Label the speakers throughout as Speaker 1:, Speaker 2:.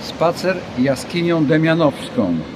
Speaker 1: Spacer jaskinią Demianowską.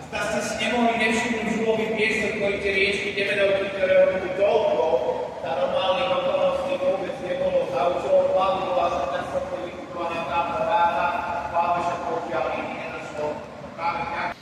Speaker 2: Zda ste si nemohli nevšimnúť žulový piesok, ktorý tie riečky Demenovky, ktoré robili toľko, za normálnych okolností vôbec nebolo zaučov, hlavne bola sa tak sopne vykupovaná táto ráda, hlavne však pokiaľ nikdy nedošlo práve nejak.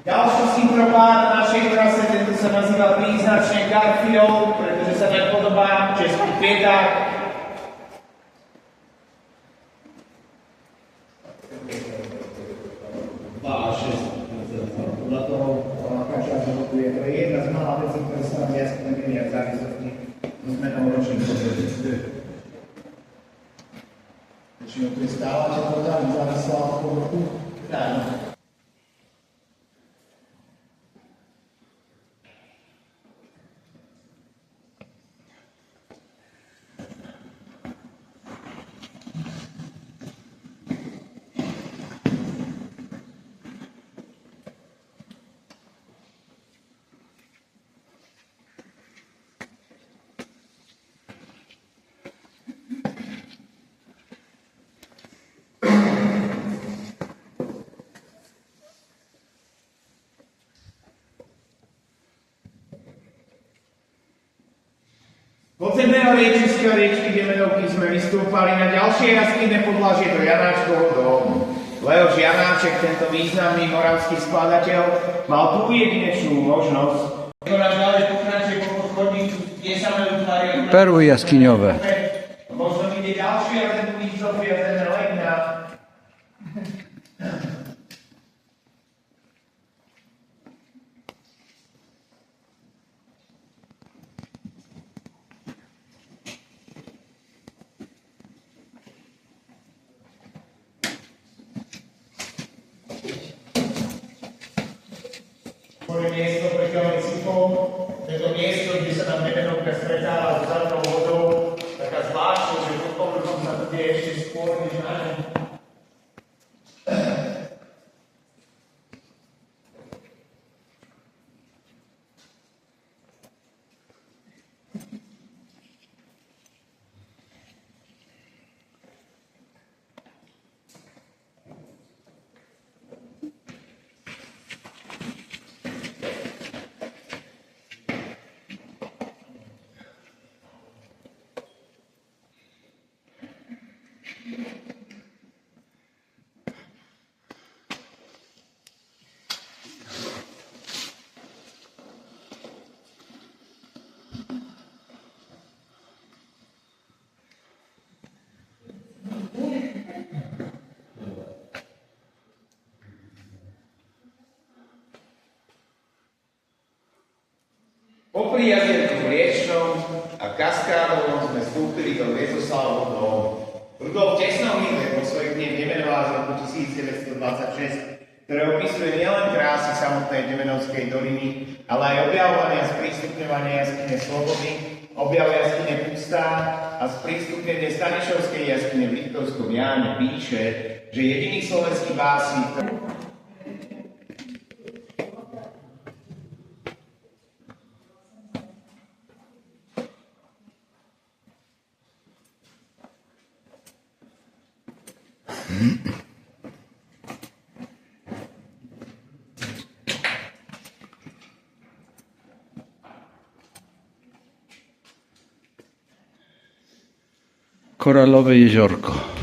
Speaker 2: Ďalší syntropár našej trase, tento sa nazýva príznačne Garfield, pretože sa tak podobá český piedák.
Speaker 3: Podľa toho každá životuje. To je jedna z malá vecí, ktoré sa nám viac nemenia v závislosti so zmenou ročných podmienok. Väčšinou tu je stála teplota, nezávislá od povrchu. Áno. Podzemného riečiska riečky Demenovky sme vystúpali na ďalšie jaskinné podlažie do Janáčkovho domu. Leoš Janáček, tento významný moravský skladateľ, mal tú jedinečnú možnosť. Ktorá ďalej pokračuje po chodníku, kde sa majú tvári...
Speaker 1: Perły jaskiniové.
Speaker 3: Možno ide ďalšie, ale ten Zofia ten legna. Boli miesto pre geometrikov, to miesto, kde sa nám Demenovka stretáva s zadnou vodou, taká zvláštna, že pod povrchom sa to deje ešte skôr než na ňom. Popri jazierku riečnou a kaskádovom sme vstúpili do Viezoslavovho domu. Rudolf tesno miluje po svojich dniach nemenoval z roku 1926. ktoré opisuje nielen krásy samotnej Demenovskej doliny, ale aj objavovanie a sprístupňovanie jaskyne Slobody, objav jaskyne Pustá a sprístupnenie Stanišovskej jaskyne v Liptovskom Jáne píše, že jediný slovenský básnik,
Speaker 1: Koralowe jeziorko.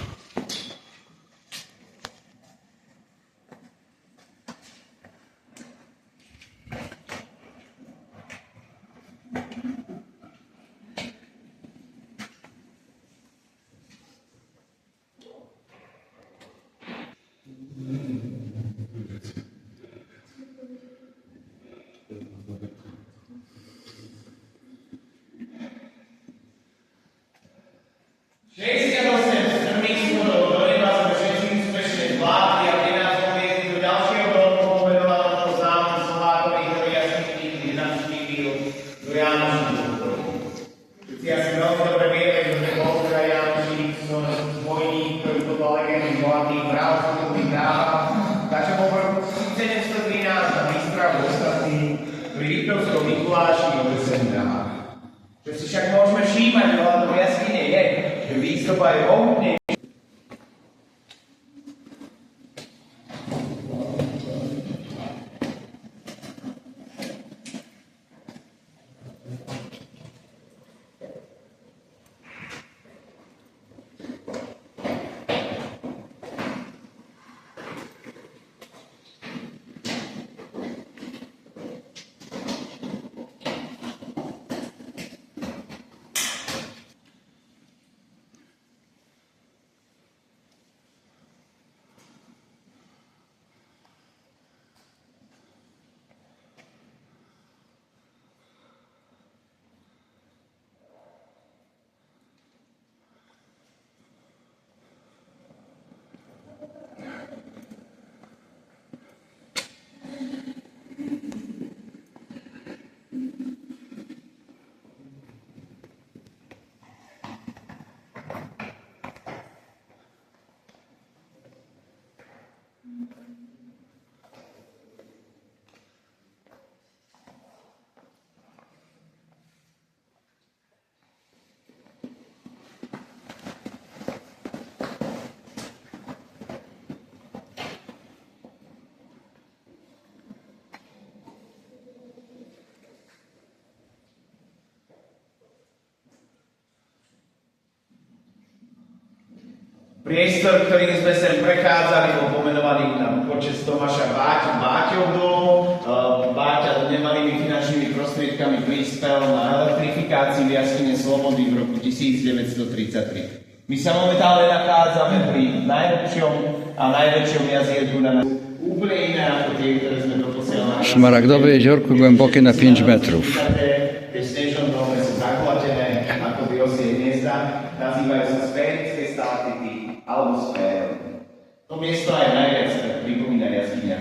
Speaker 1: Čo si však môžeme všímať ohľadom jaskyne je, že výstupa je mohutný. Priestor, ktorým sme sem prechádzali, bol pomenovaný na počesť Tomáša Báťovdolu. Báťa nemalými finančnými prostriedkami prispel na elektrifikáciu jaskyne Slobody v roku 1933. My sa momentálne nachádzame pri najlepšom a najväčšom jazierku na nás. Úplne iné ako tie, ktoré sme doposiaľ. Szmaragdowe jeziorko głębokie na 5 metrów.
Speaker 3: Tie snežnom dome sú zakladené ako by osie hniezda, nazývajú sa sférické stalakty alebo sféry. To miesto aj najviac pripomína jaskyňa